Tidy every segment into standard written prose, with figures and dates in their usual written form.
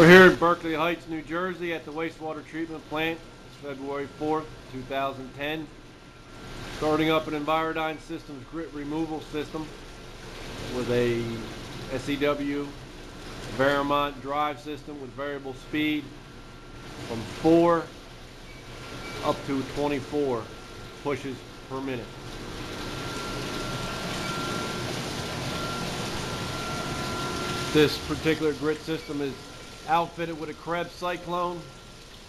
We're here in Berkeley Heights, New Jersey at the wastewater treatment plant. It's February 4th, 2010. Starting up an Envirodyne Systems grit removal system with a SEW Vermont drive system with variable speed from 4 up to 24 pushes per minute. This particular grit system is outfitted with a Hydrocyclone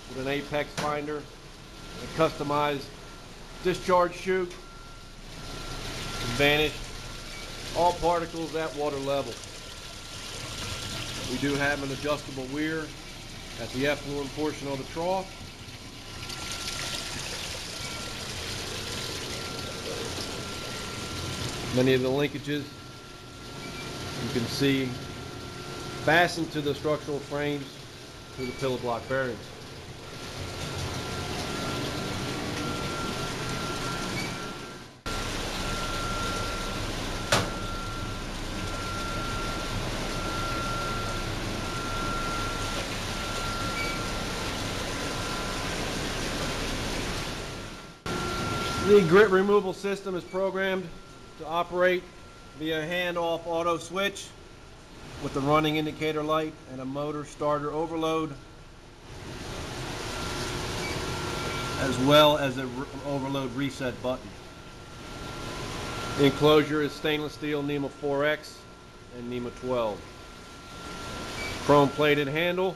with an apex finder, a customized discharge chute, vanish all particles at water level. We do have an adjustable weir at the effluent portion of the trough. Many of the linkages you can see fastened to the structural frames through the pillar block bearings. The grit removal system is programmed to operate via hand-off auto switch with the running indicator light and a motor starter overload, as well as an overload reset button. The enclosure is stainless steel NEMA 4X and NEMA 12. Chrome plated handle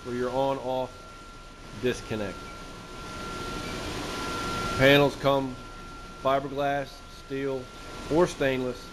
for your on-off disconnect. Panels come fiberglass, steel, or stainless